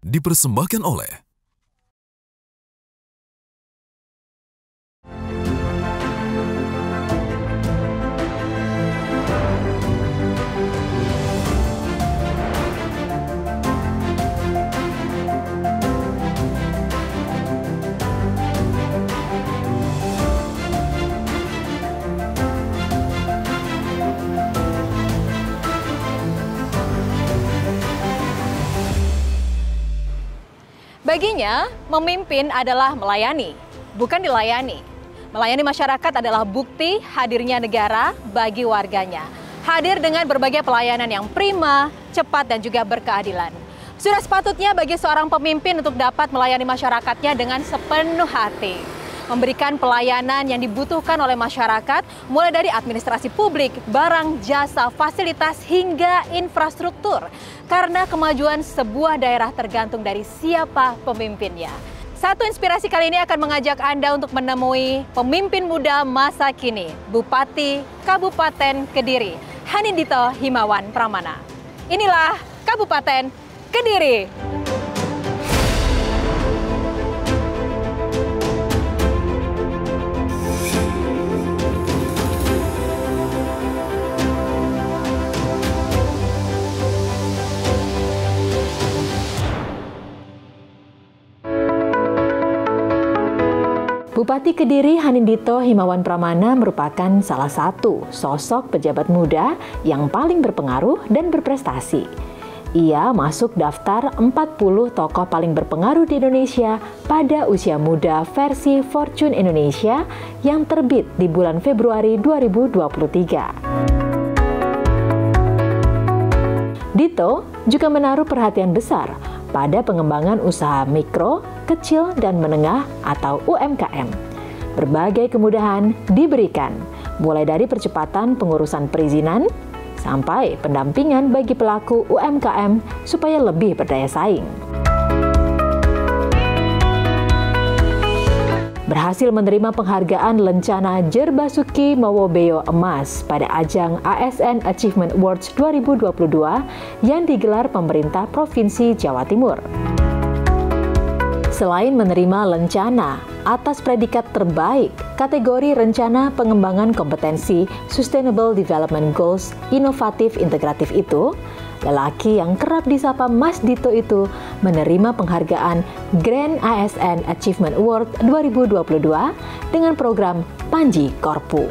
dipersembahkan oleh Baginya, memimpin adalah melayani, bukan dilayani. Melayani masyarakat adalah bukti hadirnya negara bagi warganya. Hadir dengan berbagai pelayanan yang prima, cepat, dan juga berkeadilan. Sudah sepatutnya bagi seorang pemimpin untuk dapat melayani masyarakatnya dengan sepenuh hati. Memberikan pelayanan yang dibutuhkan oleh masyarakat, mulai dari administrasi publik, barang, jasa, fasilitas, hingga infrastruktur. Karena kemajuan sebuah daerah tergantung dari siapa pemimpinnya. Satu inspirasi kali ini akan mengajak Anda untuk menemui pemimpin muda masa kini, Bupati Kabupaten Kediri, Hanindito Himawan Pramana. Inilah Kabupaten Kediri. Bupati Kediri Hanindito Himawan Pramana merupakan salah satu sosok pejabat muda yang paling berpengaruh dan berprestasi. Ia masuk daftar 40 tokoh paling berpengaruh di Indonesia pada usia muda versi Fortune Indonesia yang terbit di bulan Februari 2023. Dito juga menaruh perhatian besar pada pengembangan usaha mikro, kecil, dan menengah atau UMKM. Berbagai kemudahan diberikan, mulai dari percepatan pengurusan perizinan, sampai pendampingan bagi pelaku UMKM supaya lebih berdaya saing. Berhasil menerima penghargaan Lencana Jerbasuki Mawobeo Emas pada ajang ASN Achievement Awards 2022 yang digelar pemerintah Provinsi Jawa Timur. Selain menerima lencana atas predikat terbaik kategori rencana pengembangan kompetensi Sustainable Development Goals inovatif integratif itu, lelaki yang kerap disapa Mas Dito itu menerima penghargaan Grand ASN Achievement Award 2022 dengan program Panji Korpu.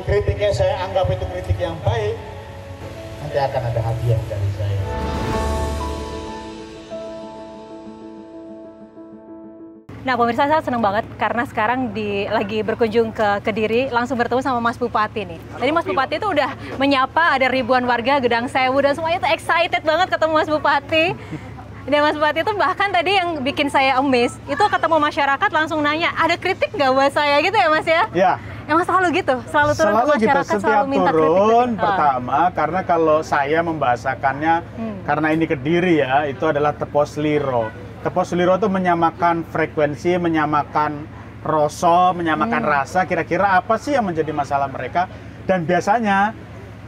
Kritiknya saya anggap itu kritik yang baik, nanti akan ada hadiah dari saya. Nah pemirsa, saya senang banget karena sekarang lagi berkunjung ke Kediri, langsung bertemu sama Mas Bupati nih. Tadi Mas Bupati itu udah menyapa, ada ribuan warga Gedang Sewu dan semuanya tuh excited banget ketemu Mas Bupati. Dan Mas Bupati itu bahkan tadi yang bikin saya amazed, itu ketemu masyarakat langsung nanya, ada kritik nggak buat saya gitu ya Mas ya? Iya. Emang selalu gitu? Selalu turun ke masyarakat, gitu. selalu minta kritik? Turun pertama, karena kalau saya membahasakannya, karena ini Kediri ya, itu adalah Teposliro. Teposliro itu menyamakan frekuensi, menyamakan rasa, menyamakan rasa, kira-kira apa sih yang menjadi masalah mereka. Dan biasanya,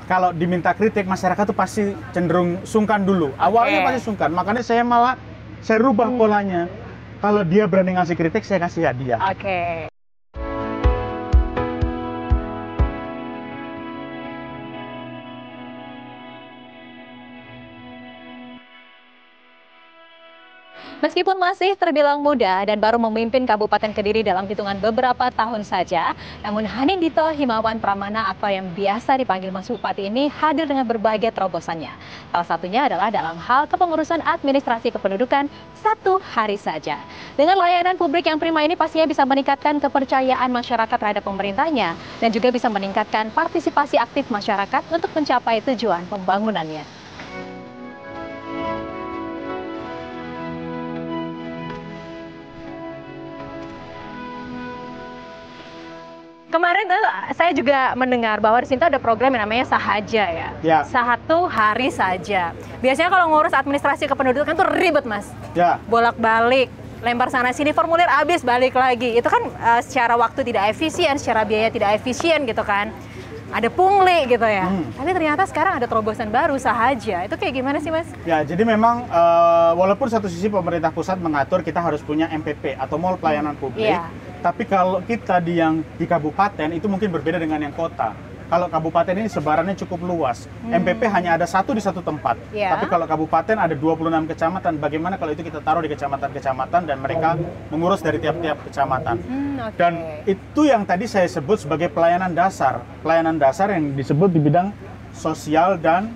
kalau diminta kritik, masyarakat tuh pasti cenderung sungkan dulu. Awalnya pasti sungkan, makanya saya rubah polanya. Kalau dia berani ngasih kritik, saya kasih hadiah. Oke. Meskipun masih terbilang muda dan baru memimpin Kabupaten Kediri dalam hitungan beberapa tahun saja, namun Hanindito Himawan Pramana atau yang biasa dipanggil Mas Bupati ini hadir dengan berbagai terobosannya. Salah satunya adalah dalam hal kepengurusan administrasi kependudukan satu hari saja. Dengan layanan publik yang prima ini pastinya bisa meningkatkan kepercayaan masyarakat terhadap pemerintahnya dan juga bisa meningkatkan partisipasi aktif masyarakat untuk mencapai tujuan pembangunannya. Kemarin tuh saya juga mendengar bahwa di sini tuh ada program yang namanya Sahaja ya. Ya. Satu hari saja. Biasanya kalau ngurus administrasi kependudukan tuh ribet, Mas. Ya. Bolak-balik, lempar sana sini, formulir habis, balik lagi. Itu kan secara waktu tidak efisien, secara biaya tidak efisien gitu kan. Ada pungli gitu ya. Tapi ternyata sekarang ada terobosan baru, Sahaja. Itu kayak gimana sih, Mas? Ya, jadi memang walaupun satu sisi pemerintah pusat mengatur kita harus punya MPP atau Mall Pelayanan Publik, Iya. tapi kalau kita di kabupaten itu mungkin berbeda dengan yang kota. Kalau kabupaten ini sebarannya cukup luas. MPP hanya ada satu di satu tempat. Iya. Tapi kalau kabupaten ada 26 kecamatan. Bagaimana kalau itu kita taruh di kecamatan-kecamatan dan mereka mengurus dari tiap-tiap kecamatan. Oke. Dan itu yang tadi saya sebut sebagai pelayanan dasar. Pelayanan dasar yang disebut di bidang sosial dan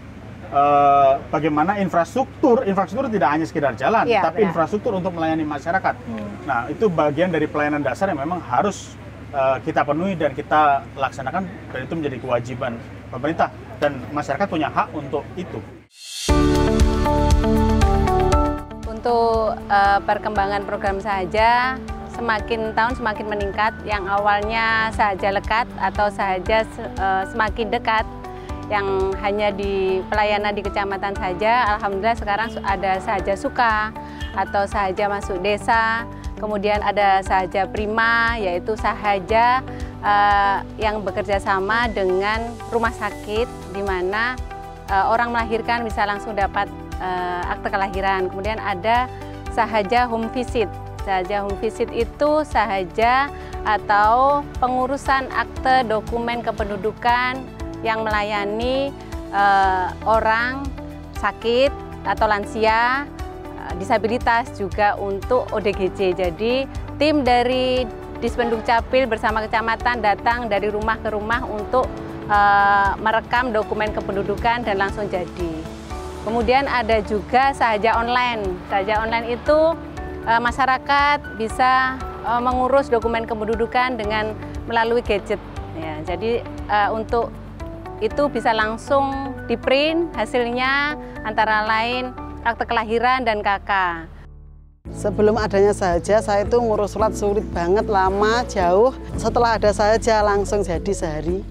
bagaimana infrastruktur tidak hanya sekedar jalan, Iya, tapi benar. infrastruktur untuk melayani masyarakat. Nah, itu bagian dari pelayanan dasar yang memang harus kita penuhi dan kita laksanakan, dan itu menjadi kewajiban pemerintah dan masyarakat punya hak untuk itu. Untuk perkembangan program Sahaja semakin tahun semakin meningkat. Yang awalnya Sahaja lekat atau Sahaja semakin dekat, yang hanya di pelayanan di kecamatan saja, alhamdulillah sekarang ada Sahaja Suka atau Sahaja Masuk Desa, kemudian ada Sahaja Prima, yaitu Sahaja yang bekerja sama dengan rumah sakit, di mana orang melahirkan bisa langsung dapat akte kelahiran. Kemudian ada Sahaja Home Visit. Sahaja Home Visit itu sahaja atau pengurusan akte dokumen kependudukan yang melayani orang sakit atau lansia, disabilitas, juga untuk ODGJ. Jadi tim dari Dispenduk Capil bersama kecamatan datang dari rumah ke rumah untuk merekam dokumen kependudukan dan langsung jadi. Kemudian ada juga Sahaja Online. Sahaja Online itu masyarakat bisa mengurus dokumen kependudukan dengan melalui gadget. Ya, jadi untuk itu bisa langsung di-print hasilnya, antara lain akte kelahiran dan KK. Sebelum adanya Sahaja, saya itu ngurus surat sulit banget, lama, jauh. Setelah ada Sahaja langsung jadi sehari.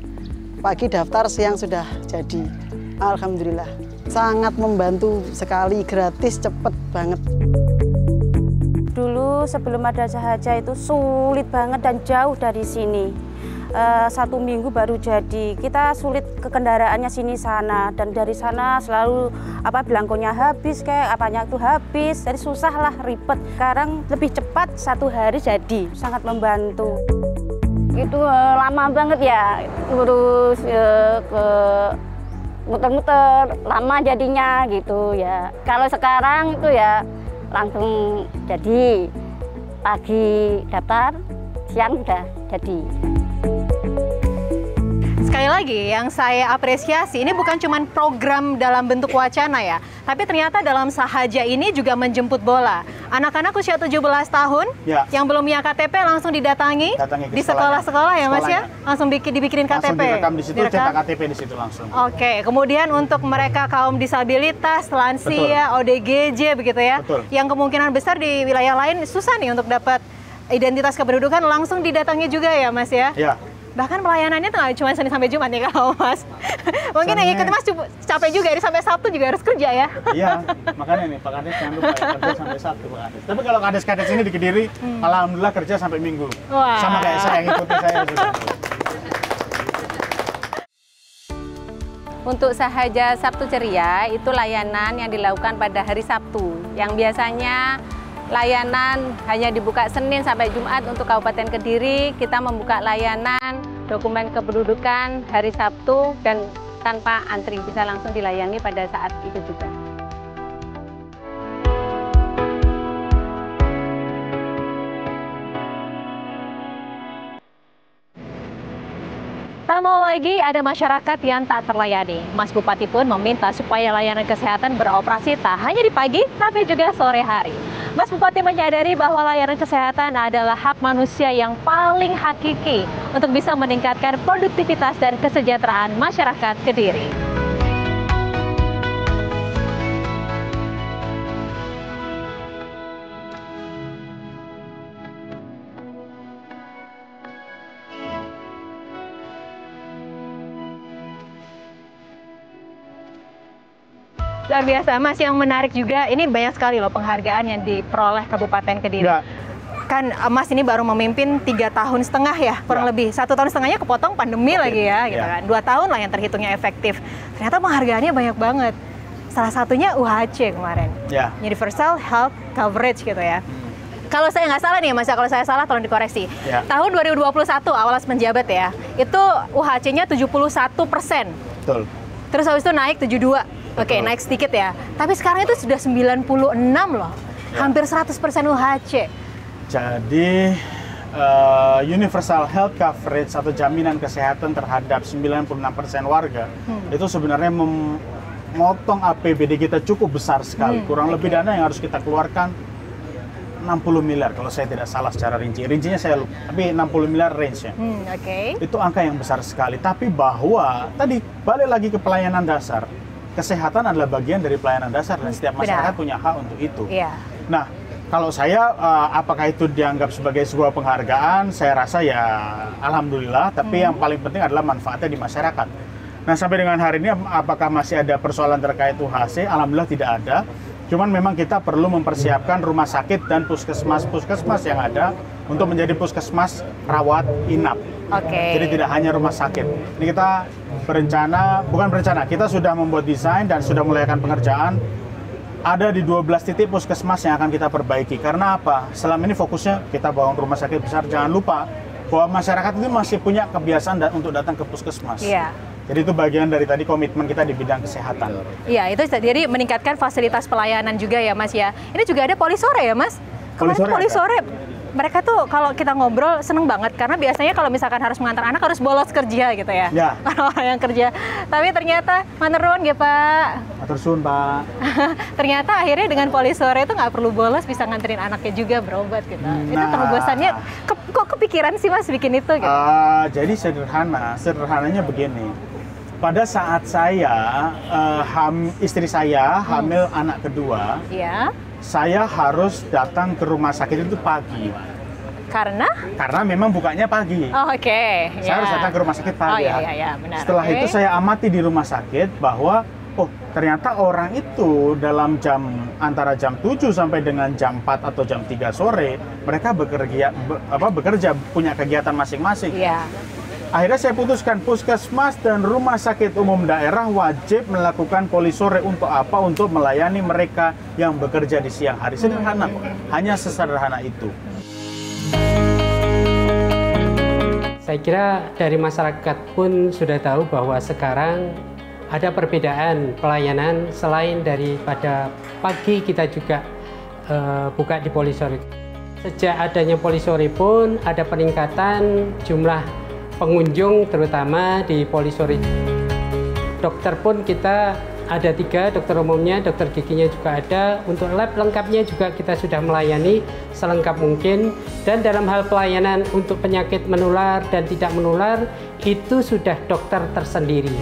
Pagi daftar, siang sudah jadi. Alhamdulillah. Sangat membantu sekali, gratis, cepet banget. Dulu sebelum ada Sahaja itu sulit banget dan jauh dari sini. 1 minggu baru jadi. Kita sulit ke kendaraannya sini sana, dan dari sana selalu belangkonya habis, kayak apanya itu habis, jadi susah lah, ribet. Sekarang lebih cepat, 1 hari jadi, sangat membantu. Itu lama banget ya, urus ke muter-muter, lama jadinya gitu ya. Kalau sekarang itu ya langsung jadi, pagi daftar, siang udah jadi. Sekali lagi, yang saya apresiasi, ini bukan cuma program dalam bentuk wacana ya, tapi ternyata dalam Sahaja ini juga menjemput bola. Anak-anak usia 17 tahun Ya. yang belum punya KTP langsung didatangi Datangi ke di sekolah-sekolah ya Mas ya? sekolahnya. Langsung dibikinin KTP? Langsung direkam di situ, Direkam? cetak KTP di situ langsung. Oke, kemudian untuk mereka kaum disabilitas, lansia, ODGJ begitu ya, Betul. yang kemungkinan besar di wilayah lain susah nih untuk dapat identitas kependudukan, langsung didatangi juga ya Mas ya? Ya. Bahkan pelayanannya tuh nggak cuma Senin sampai Jumat nih kalau Mas. Mungkin yang ikut Mas capek juga, ini sampai Sabtu juga harus kerja ya. Iya, makanya nih Pak Kades jangan lupa ya, kerja sampai Sabtu Pak Kades. Tapi kalau Kades-Kades ini di Kediri, alhamdulillah kerja sampai Minggu. Wah. Sama kayak saya, ngikutin saya sudah. Untuk Sahaja Sabtu Ceria itu layanan yang dilakukan pada hari Sabtu, yang biasanya layanan hanya dibuka Senin sampai Jumat. Untuk Kabupaten Kediri, kita membuka layanan dokumen kependudukan hari Sabtu dan tanpa antri, bisa langsung dilayani pada saat itu juga. Tak mau lagi ada masyarakat yang tak terlayani. Mas Bupati pun meminta supaya layanan kesehatan beroperasi tak hanya di pagi, tapi juga sore hari. Mas Bupati menyadari bahwa layanan kesehatan adalah hak manusia yang paling hakiki untuk bisa meningkatkan produktivitas dan kesejahteraan masyarakat Kediri. Luar biasa, Mas. Yang menarik juga, ini banyak sekali loh penghargaan yang diperoleh Kabupaten Kediri. Ya. Kan Mas ini baru memimpin 3 tahun setengah ya, kurang lebih. 1 tahun setengahnya kepotong pandemi lagi ya, gitu kan. 2 tahun lah yang terhitungnya efektif. Ternyata penghargaannya banyak banget. Salah satunya UHC kemarin, Universal Health Coverage gitu ya. Kalau saya nggak salah nih Mas, kalau saya salah tolong dikoreksi. Tahun 2021 awal menjabat ya, itu UHC-nya 71%. Betul. Terus habis itu naik 72. Oke, naik sedikit ya. Tapi sekarang itu sudah 96 loh. Hampir 100% UHC. Jadi universal health coverage atau jaminan kesehatan terhadap 96% warga itu sebenarnya memotong APBD kita cukup besar sekali. Kurang lebih dana yang harus kita keluarkan 60 miliar kalau saya tidak salah secara rinci. Rincinya saya lupa, tapi 60 miliar range-nya. Itu angka yang besar sekali. Tapi bahwa tadi balik lagi ke pelayanan dasar. Kesehatan adalah bagian dari pelayanan dasar dan setiap masyarakat punya hak untuk itu. Nah, kalau saya apakah itu dianggap sebagai sebuah penghargaan? Saya rasa ya alhamdulillah, tapi yang paling penting adalah manfaatnya di masyarakat. Nah, sampai dengan hari ini apakah masih ada persoalan terkait UHC? Alhamdulillah tidak ada. Cuman memang kita perlu mempersiapkan rumah sakit dan puskesmas yang ada untuk menjadi puskesmas rawat inap. Jadi tidak hanya rumah sakit. Ini kita kita sudah membuat desain dan sudah mulai akan pengerjaan. Ada di 12 titik puskesmas yang akan kita perbaiki. Karena apa? Selama ini fokusnya kita bangun rumah sakit besar. Jangan lupa bahwa masyarakat itu masih punya kebiasaan untuk datang ke puskesmas. Jadi itu bagian dari tadi komitmen kita di bidang kesehatan. Iya, itu jadi meningkatkan fasilitas pelayanan juga ya Mas ya. Ini juga ada Polisore ya Mas? Polisore. Mereka tuh kalau kita ngobrol seneng banget karena biasanya kalau misalkan harus mengantar anak harus bolos kerja gitu ya. Orang yang kerja. Tapi ternyata maturun ya Pak. Maturun Pak. Ternyata akhirnya dengan Polisore itu nggak perlu bolos, bisa nganterin anaknya juga berobat gitu. Itu terobosannya kok kepikiran sih Mas bikin itu gitu? Jadi sederhananya begini. Pada saat saya istri saya hamil anak kedua, saya harus datang ke rumah sakit itu pagi. Karena memang bukanya pagi. Saya harus datang ke rumah sakit pagi. Benar. Setelah itu saya amati di rumah sakit bahwa ternyata orang itu dalam antara jam 7 sampai dengan jam 4 atau jam 3 sore mereka bekerja punya kegiatan masing-masing. Akhirnya saya putuskan puskesmas dan rumah sakit umum daerah wajib melakukan Polisore untuk apa? Untuk melayani mereka yang bekerja di siang hari. Sederhana, hanya sesederhana itu. Saya kira dari masyarakat pun sudah tahu bahwa sekarang ada perbedaan pelayanan selain daripada pagi kita juga buka di Polisore. Sejak adanya Polisore pun ada peningkatan jumlah pengunjung terutama di Polisore. Dokter pun kita ada 3, dokter umumnya, dokter giginya juga ada. Untuk lab lengkapnya juga kita sudah melayani selengkap mungkin. Dan dalam hal pelayanan untuk penyakit menular dan tidak menular, itu sudah dokter tersendiri.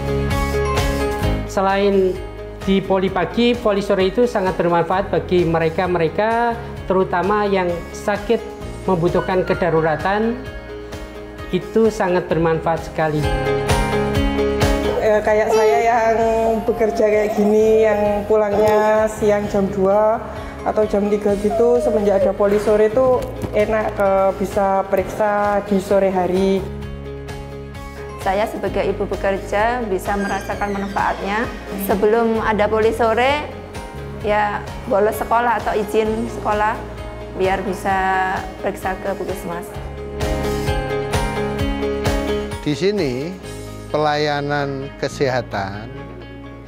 Selain di poli pagi, Polisore itu sangat bermanfaat bagi mereka-mereka terutama yang sakit membutuhkan kedaruratan. Itu sangat bermanfaat sekali. Kayak saya yang bekerja kayak gini, yang pulangnya siang jam 2 atau jam 3 gitu, semenjak ada Polisore itu enak bisa periksa di sore hari. Saya sebagai ibu bekerja bisa merasakan manfaatnya. Sebelum ada Polisore, ya bolos sekolah atau izin sekolah biar bisa periksa ke puskesmas. Di sini pelayanan kesehatan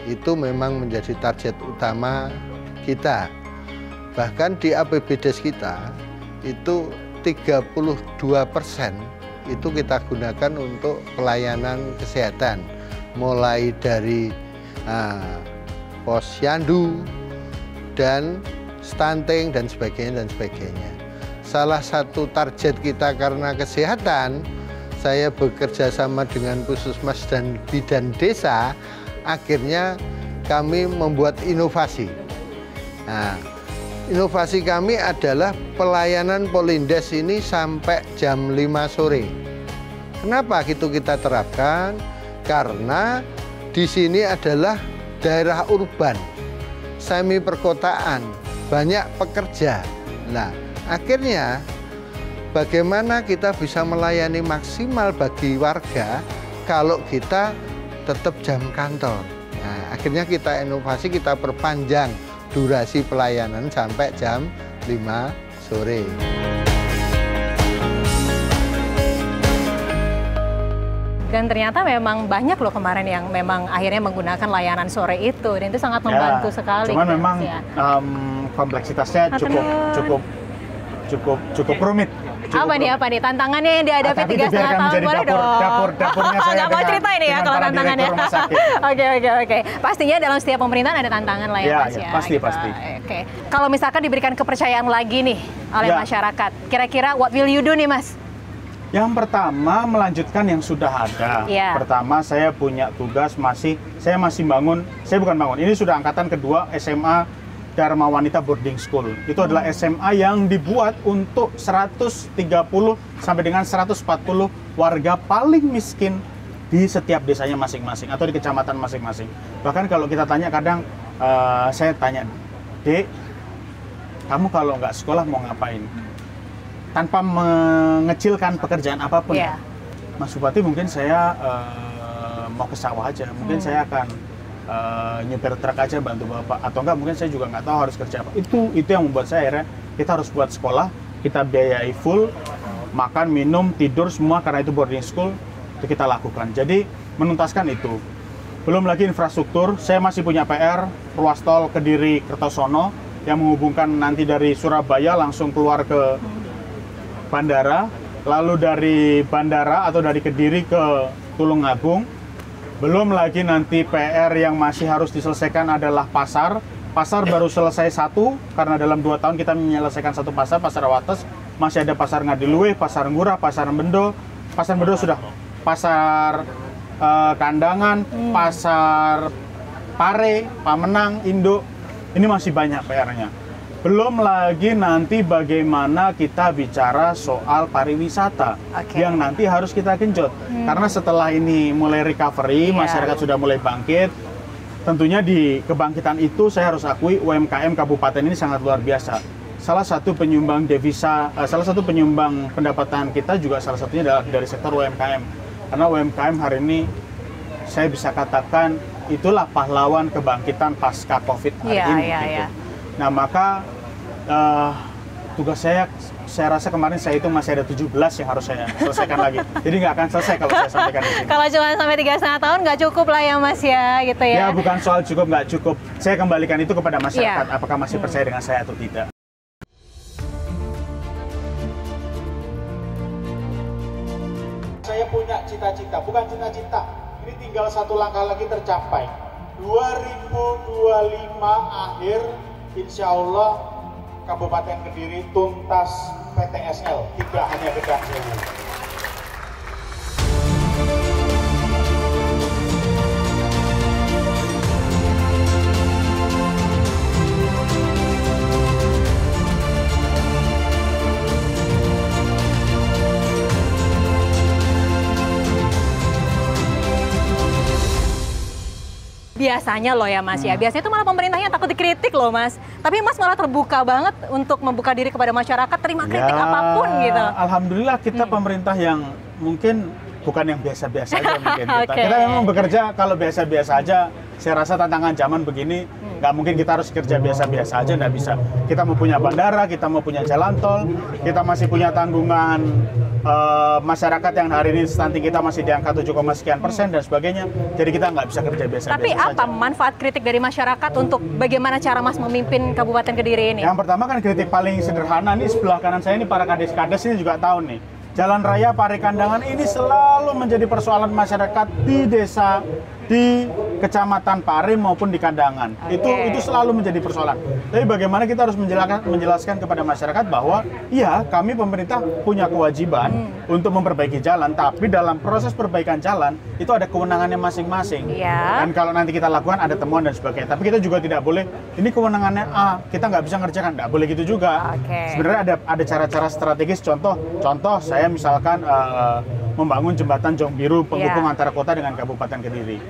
itu memang menjadi target utama kita. Bahkan di APBD kita itu 32% itu kita gunakan untuk pelayanan kesehatan. Mulai dari posyandu dan stunting dan sebagainya. Salah satu target kita karena kesehatan, saya bekerja sama dengan Puskesmas dan Bidan Desa, akhirnya kami membuat inovasi. Nah, inovasi kami adalah pelayanan Polindes ini sampai jam 5 sore. Kenapa itu kita terapkan? Karena di sini adalah daerah urban. semi perkotaan, banyak pekerja. Nah, akhirnya bagaimana kita bisa melayani maksimal bagi warga kalau kita tetap jam kantor. Nah, akhirnya kita inovasi, kita perpanjang durasi pelayanan sampai jam 5 sore. Dan ternyata memang banyak loh kemarin yang memang akhirnya menggunakan layanan sore itu, dan itu sangat membantu sekali. Cuman memang kompleksitasnya cukup rumit. Apa nih tantangannya yang dihadapi 3,5 tahun? Boleh dong. Dapurnya saya nggak mau cerita ini ya kalau tantangannya. Oke. Pastinya dalam setiap pemerintahan ada tantangan lah ya, Mas ya. Pasti. Oke. Kalau misalkan diberikan kepercayaan lagi nih oleh masyarakat, kira-kira what will you do nih, Mas? Yang pertama, melanjutkan yang sudah ada. Pertama, saya punya tugas saya masih bangun, ini sudah angkatan kedua SMA Dharma Wanita Boarding School. Itu adalah SMA yang dibuat untuk 130 sampai dengan 140 warga paling miskin di setiap desanya masing-masing atau di kecamatan masing-masing. Bahkan kalau kita tanya kadang, saya tanya, Dek, kamu kalau nggak sekolah mau ngapain? Tanpa mengecilkan pekerjaan apapun. Mas Bupati, mungkin saya mau ke sawah aja, mungkin saya akan nyupir truk aja bantu Bapak, atau enggak mungkin saya juga nggak tahu harus kerja apa. Itu yang membuat saya akhirnya kita harus buat sekolah, kita biayai full, makan, minum, tidur semua karena itu boarding school, itu kita lakukan. Jadi menuntaskan itu. Belum lagi infrastruktur, saya masih punya PR, ruas tol Kediri Kertosono yang menghubungkan nanti dari Surabaya langsung keluar ke bandara, lalu dari bandara atau dari Kediri ke Tulungagung. Belum lagi nanti PR yang masih harus diselesaikan adalah pasar. Pasar baru selesai satu, karena dalam 2 tahun kita menyelesaikan satu pasar, Pasar Wates. Masih ada Pasar Ngadiluwe, Pasar Ngurah, Pasar Bendo. Pasar Bendo sudah, Pasar Kandangan, Pasar Pare, Pamenang, Indo. Ini masih banyak PR-nya. Belum lagi nanti bagaimana kita bicara soal pariwisata yang nanti harus kita genjot. Karena setelah ini mulai recovery, masyarakat sudah mulai bangkit. Tentunya di kebangkitan itu saya harus akui UMKM kabupaten ini sangat luar biasa. Salah satu penyumbang devisa, salah satu penyumbang pendapatan kita juga salah satunya adalah dari sektor UMKM. Karena UMKM hari ini saya bisa katakan itulah pahlawan kebangkitan pasca COVID hari ini. Nah, maka tugas saya rasa kemarin saya itu masih ada 17 yang harus saya selesaikan lagi. Jadi nggak akan selesai kalau saya sampaikan di sini. Kalau cuma sampai 3,5 tahun nggak cukup lah ya, Mas ya, gitu ya. Ya, bukan soal cukup nggak cukup. Saya kembalikan itu kepada masyarakat, apakah masih percaya dengan saya atau tidak. Saya punya cita-cita, bukan cita-cita. Ini tinggal satu langkah lagi tercapai. 2025 akhir, insya Allah Kabupaten Kediri tuntas PTSL, tidak hanya Gedang Sewu. Biasanya loh ya, Mas ya, biasanya itu malah pemerintahnya takut dikritik loh, Mas. Tapi Mas malah terbuka banget untuk membuka diri kepada masyarakat, terima kritik apapun gitu. Alhamdulillah kita pemerintah yang mungkin bukan yang biasa-biasa aja mungkin kita. Kita memang bekerja kalau biasa-biasa aja. Saya rasa tantangan zaman begini nggak mungkin kita harus kerja biasa-biasa aja, nggak bisa. Kita mau punya bandara, kita mau punya jalan tol, kita masih punya tanggungan masyarakat yang hari ini stunting kita masih di angka 7,sekian % dan sebagainya. Jadi kita nggak bisa kerja biasa-biasa Tapi apa manfaat kritik dari masyarakat untuk bagaimana cara Mas memimpin Kabupaten Kediri ini? Yang pertama kan kritik paling sederhana, nih sebelah kanan saya ini para kades-kades ini juga tahu nih. Jalan Raya Pare Kandangan ini selalu menjadi persoalan masyarakat di desa, di Kecamatan Pare maupun di Kandangan. Itu selalu menjadi persoalan. Tapi bagaimana kita harus menjelaskan kepada masyarakat bahwa iya, kami pemerintah punya kewajiban untuk memperbaiki jalan, tapi dalam proses perbaikan jalan itu ada kewenangannya masing-masing. Dan kalau nanti kita lakukan ada temuan dan sebagainya. Tapi kita juga tidak boleh ini kewenangannya A, kita nggak bisa ngerjakan, nggak boleh gitu juga. Sebenarnya ada cara-cara strategis. Contoh saya misalkan membangun jembatan Jong Biru penghubung antara kota dengan Kabupaten Kediri.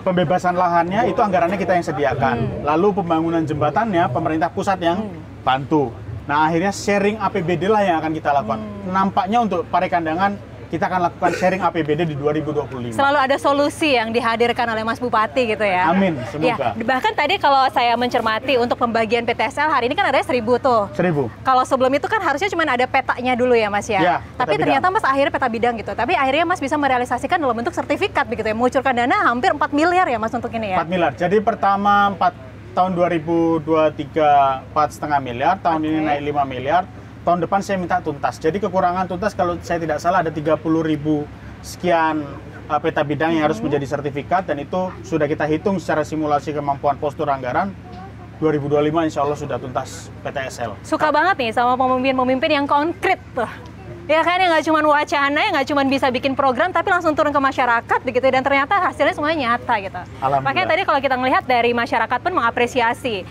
pembebasan lahannya itu anggarannya kita yang sediakan. Lalu pembangunan jembatannya pemerintah pusat yang bantu. Nah, akhirnya sharing APBD lah yang akan kita lakukan. Nampaknya untuk Parekandangan kita akan lakukan sharing APBD di 2025. Selalu ada solusi yang dihadirkan oleh Mas Bupati gitu ya. Amin, semoga. Ya, bahkan tadi kalau saya mencermati untuk pembagian PTSL hari ini kan ada 1.000 tuh. 1.000. Kalau sebelum itu kan harusnya cuma ada petanya dulu ya Mas ya. Ya, tapi ternyata Mas akhirnya peta bidang gitu. Tapi akhirnya Mas bisa merealisasikan dalam bentuk sertifikat begitu ya. Mengucurkan dana hampir 4 miliar ya Mas untuk ini ya. 4 miliar. Jadi pertama tahun 2023 4,5 miliar, tahun ini naik 5 miliar. Tahun depan saya minta tuntas. Jadi kekurangan tuntas kalau saya tidak salah ada 30.000 sekian peta bidang yang harus menjadi sertifikat, dan itu sudah kita hitung secara simulasi kemampuan postur anggaran. 2025 insya Allah sudah tuntas PTSL. Suka banget nih sama pemimpin-pemimpin yang konkret tuh. Ya kan, yang nggak cuma wacana, yang nggak cuma bisa bikin program, tapi langsung turun ke masyarakat begitu, dan ternyata hasilnya semuanya nyata gitu. Makanya tadi kalau kita melihat dari masyarakat pun mengapresiasi.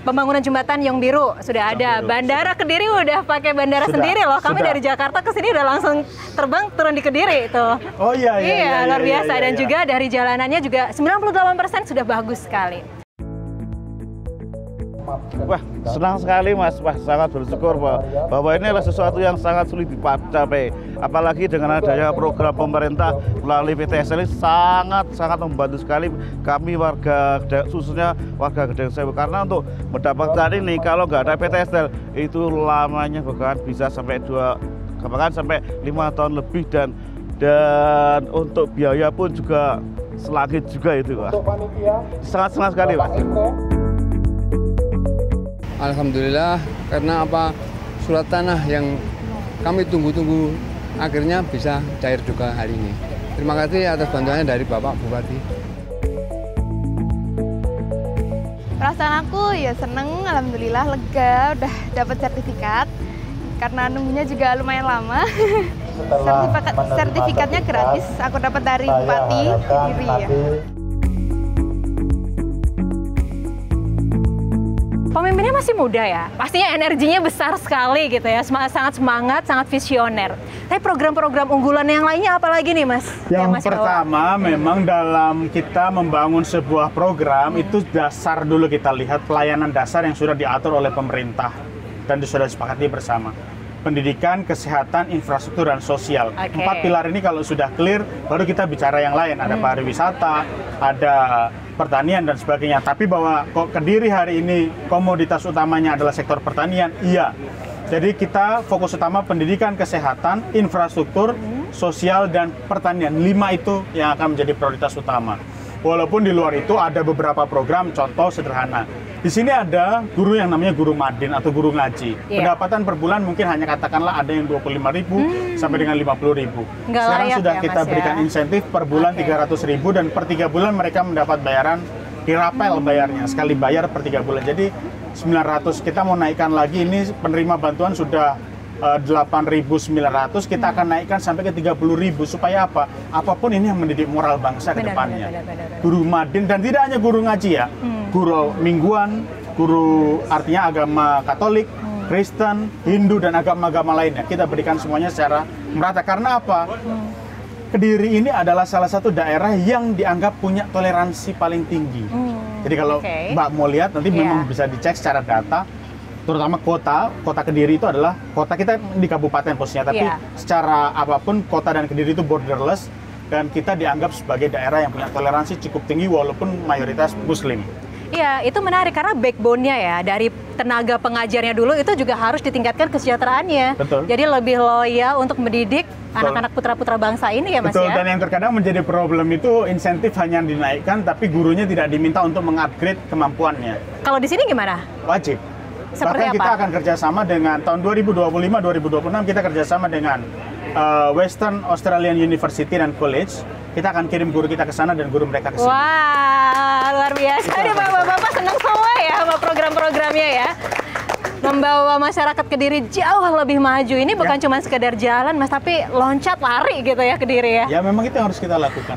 Pembangunan jembatan Yang Biru sudah ada, Bandara Kediri udah pakai bandara sendiri loh. Kami dari Jakarta ke sini udah langsung terbang turun di Kediri itu. Oh iya, luar biasa. Dan juga dari jalanannya juga 98% sudah bagus sekali. Wah, senang sekali Mas. Wah, sangat bersyukur bahwa ini adalah sesuatu yang sangat sulit dicapai. Apalagi dengan adanya program pemerintah melalui PTSL ini sangat membantu sekali kami warga, khususnya warga Gedeng Sewu. Karena untuk mendapatkan ini, kalau nggak ada PTSL, itu lamanya bahkan bisa sampai 5 tahun lebih, dan untuk biaya pun juga selangit juga itu, Pak. Sangat senang sekali, Pak. Alhamdulillah, karena surat tanah yang kami tunggu-tunggu akhirnya bisa cair juga hari ini. Terima kasih atas bantuannya dari Bapak Bupati. Perasaan aku ya seneng, alhamdulillah lega udah dapat sertifikat. Karena nunggunya juga lumayan lama. Sertifikatnya gratis, aku dapat dari Bupati Kediri ya. Pemimpinnya masih muda ya, pastinya energinya besar sekali gitu ya, sangat semangat, sangat visioner. Tapi program-program unggulan yang lainnya apa lagi nih Mas? Yang pertama memang dalam kita membangun sebuah program itu dasar dulu kita lihat pelayanan dasar yang sudah diatur oleh pemerintah dan sudah disepakati bersama. Pendidikan, kesehatan, infrastruktur, dan sosial. 4 pilar ini kalau sudah clear, baru kita bicara yang lain. Ada pariwisata, ada pertanian, dan sebagainya. Tapi bahwa kok Kediri hari ini komoditas utamanya adalah sektor pertanian, iya. Jadi kita fokus utama pendidikan, kesehatan, infrastruktur, sosial, dan pertanian. 5 itu yang akan menjadi prioritas utama. Walaupun di luar itu ada beberapa program, contoh sederhana. Di sini ada guru yang namanya guru madin atau guru ngaji. Pendapatan per bulan mungkin hanya katakanlah ada yang 25.000 sampai dengan 50.000. Sekarang sudah kita berikan insentif per bulan 300.000, dan per 3 bulan mereka mendapat bayaran dirapel bayarnya, sekali bayar per 3 bulan. Jadi 900, kita mau naikkan lagi, ini penerima bantuan sudah 8.900, kita akan naikkan sampai ke 30.000. Supaya apa? Apapun ini yang mendidik moral bangsa ke depannya. Guru madin, dan tidak hanya guru ngaji ya, guru mingguan, guru artinya agama Katolik, Kristen, Hindu, dan agama-agama lainnya. Kita berikan semuanya secara merata. Karena apa? Kediri ini adalah salah satu daerah yang dianggap punya toleransi paling tinggi. Jadi kalau Mbak mau lihat, nanti memang bisa dicek secara data. Terutama kota Kediri itu adalah kota kita di kabupaten posisinya, tapi secara apapun kota dan Kediri itu borderless, dan kita dianggap sebagai daerah yang punya toleransi cukup tinggi walaupun mayoritas Muslim. Iya, itu menarik karena backbone-nya ya, dari tenaga pengajarnya dulu itu juga harus ditingkatkan kesejahteraannya. Betul. Jadi lebih loyal untuk mendidik anak-anak putra-putra bangsa ini ya Mas. Betul, ya? dan yang terkadang menjadi problem itu insentif hanya dinaikkan, tapi gurunya tidak diminta untuk mengupgrade kemampuannya. Kalau di sini gimana? Wajib. Seperti Bahkan kita apa? akan kerjasama dengan tahun 2025-2026 kita kerjasama dengan Western Australian University dan College. Kita akan kirim guru kita ke sana dan guru mereka ke sini. Wah, luar biasa. Ini Bapak-bapak senang semua ya sama program-programnya ya. Membawa masyarakat Kediri jauh lebih maju. Ini bukan cuma sekedar jalan Mas, tapi loncat lari gitu ya Kediri ya. Ya memang itu yang harus kita lakukan.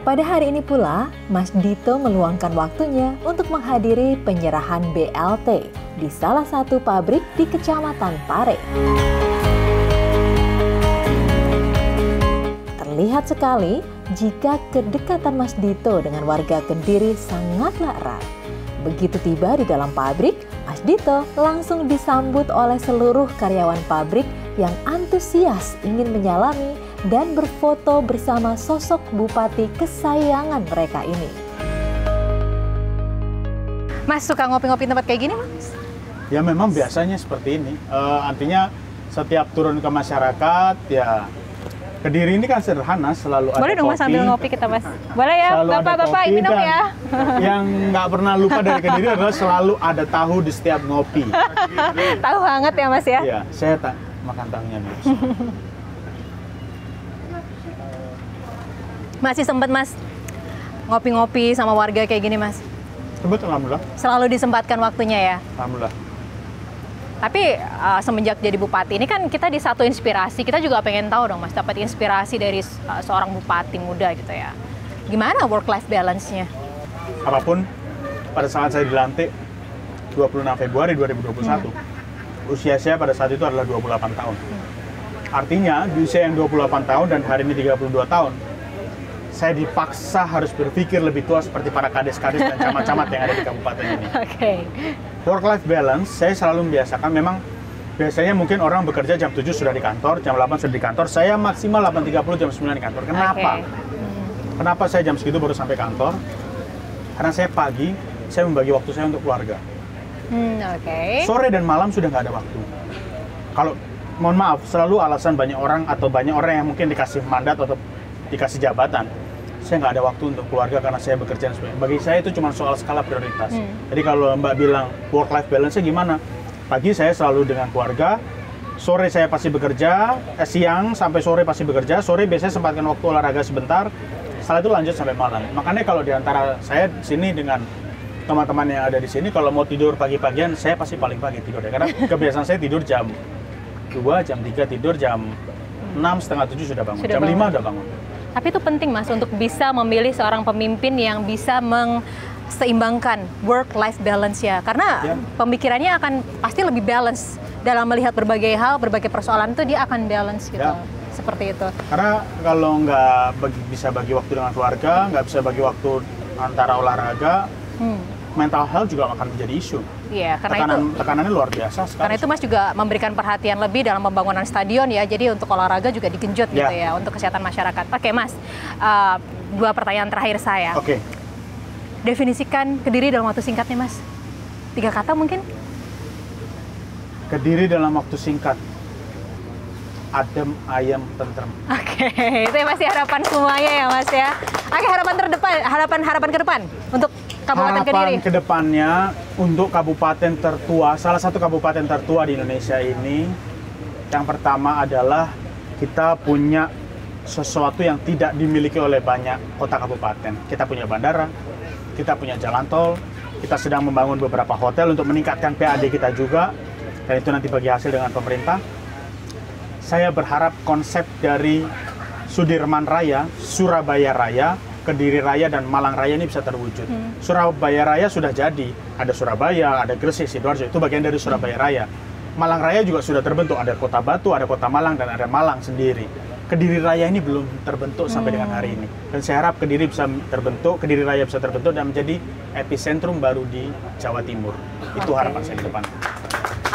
Pada hari ini pula, Mas Dito meluangkan waktunya untuk menghadiri penyerahan BLT di salah satu pabrik di Kecamatan Pare. Terlihat sekali jika kedekatan Mas Dito dengan warga Kediri sangatlah erat. Begitu tiba di dalam pabrik, Mas Dito langsung disambut oleh seluruh karyawan pabrik yang antusias ingin menyalami dan berfoto bersama sosok bupati kesayangan mereka ini. Mas suka ngopi-ngopi tempat kayak gini, Mas? Ya memang biasanya seperti ini. Artinya setiap turun ke masyarakat, ya Kediri ini kan sederhana, selalu ada kopi. Boleh dong Mas sambil ngopi kita, Mas? Boleh ya, Bapak-bapak minum ya. Yang nggak pernah lupa dari Kediri adalah selalu ada tahu di setiap ngopi. Tahu hangat ya Mas ya? Iya, saya makan tahunya dulu. Masih sempat Mas ngopi-ngopi sama warga kayak gini Mas? Sempat, alhamdulillah. Selalu disempatkan waktunya ya? Alhamdulillah. Tapi semenjak jadi bupati ini kan kita di satu inspirasi, kita juga pengen tahu dong Mas, dapat inspirasi dari seorang bupati muda gitu ya. Gimana work-life balance-nya? Apapun, pada saat saya dilantik 26 Februari 2021, usia saya pada saat itu adalah 28 tahun. Artinya di usia yang 28 tahun dan hari ini 32 tahun, saya dipaksa harus berpikir lebih tua seperti para kades-kades dan camat-camat yang ada di kabupaten ini. Work-life balance, saya selalu membiasakan, memang biasanya mungkin orang bekerja jam 7 sudah di kantor, jam 8 sudah di kantor, saya maksimal 8.30 jam 9 di kantor. Kenapa? Kenapa saya jam segitu baru sampai kantor? Karena saya pagi, saya membagi waktu saya untuk keluarga. Sore dan malam sudah nggak ada waktu. Kalau, mohon maaf, selalu alasan banyak orang atau banyak orang yang mungkin dikasih mandat atau dikasih jabatan, saya nggak ada waktu untuk keluarga karena saya bekerja. Bagi saya itu cuma soal skala prioritas. Jadi kalau Mbak bilang work-life balance-nya gimana? Pagi saya selalu dengan keluarga, sore saya pasti bekerja, siang sampai sore pasti bekerja, sore biasanya sempatkan waktu olahraga sebentar, setelah itu lanjut sampai malam. Makanya kalau diantara saya di sini dengan teman-teman yang ada di sini, kalau mau tidur pagi-pagian, saya pasti paling pagi tidur ya. Karena kebiasaan saya tidur jam 2, jam 3 tidur, jam 6, setengah 7 sudah bangun, jam 5 udah bangun. Tapi itu penting Mas untuk bisa memilih seorang pemimpin yang bisa mengseimbangkan work-life balance ya. Karena pemikirannya akan pasti lebih balance dalam melihat berbagai hal, berbagai persoalan itu dia akan balance gitu. Seperti itu. Karena kalau nggak bisa bagi waktu dengan keluarga, nggak bisa bagi waktu antara olahraga, mental health juga akan menjadi isu. Iya, karena tekanannya luar biasa sekali. Karena itu Mas juga memberikan perhatian lebih dalam pembangunan stadion ya. Jadi untuk olahraga juga digenjot gitu ya untuk kesehatan masyarakat. Oke Mas, 2 pertanyaan terakhir saya. Oke. Definisikan Kediri dalam waktu singkat nih Mas. 3 kata mungkin? Kediri dalam waktu singkat. Adem, ayam, tentrem. Oke, itu ya masih harapan semuanya ya Mas ya. Oke, harapan terdepan, harapan ke depan untuk Kabupaten Kediri. Harapan ke depannya untuk kabupaten tertua, salah satu kabupaten tertua di Indonesia ini, yang pertama adalah kita punya sesuatu yang tidak dimiliki oleh banyak kota kabupaten. Kita punya bandara, kita punya jalan tol, kita sedang membangun beberapa hotel untuk meningkatkan PAD kita juga, dan itu nanti bagi hasil dengan pemerintah. Saya berharap konsep dari Sudirman Raya, Surabaya Raya, Kediri Raya, dan Malang Raya ini bisa terwujud. Surabaya Raya sudah jadi, ada Surabaya, ada Gresik, Sidoarjo, itu bagian dari Surabaya Raya. Malang Raya juga sudah terbentuk, ada Kota Batu, ada Kota Malang, dan ada Malang sendiri. Kediri Raya ini belum terbentuk sampai dengan hari ini. Dan saya harap Kediri bisa terbentuk, Kediri Raya bisa terbentuk dan menjadi epicentrum baru di Jawa Timur. Itu harapan saya ke depan.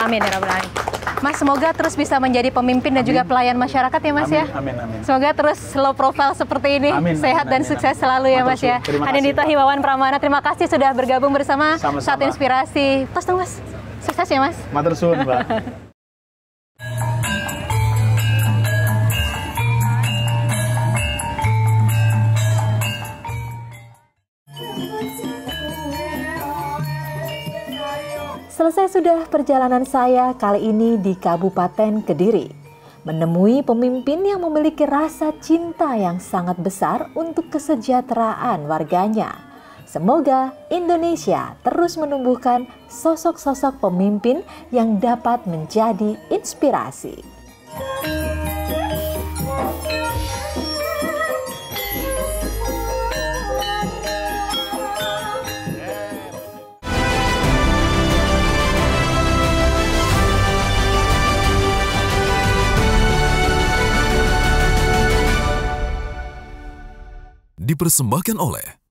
Amin ya Rabbal Alamin. Mas, semoga terus bisa menjadi pemimpin dan juga pelayan masyarakat ya Mas ya. Amin, amin. Semoga terus low profile seperti ini. Sehat dan sukses selalu ya Mas ya. Anindita Himawan Pramana, terima kasih sudah bergabung bersama Satu Inspirasi. Tos dong Mas. Sukses ya Mas. Matur suwun, Mbak. Selesai sudah perjalanan saya kali ini di Kabupaten Kediri. Menemui pemimpin yang memiliki rasa cinta yang sangat besar untuk kesejahteraan warganya. Semoga Indonesia terus menumbuhkan sosok-sosok pemimpin yang dapat menjadi inspirasi. dipersembahkan oleh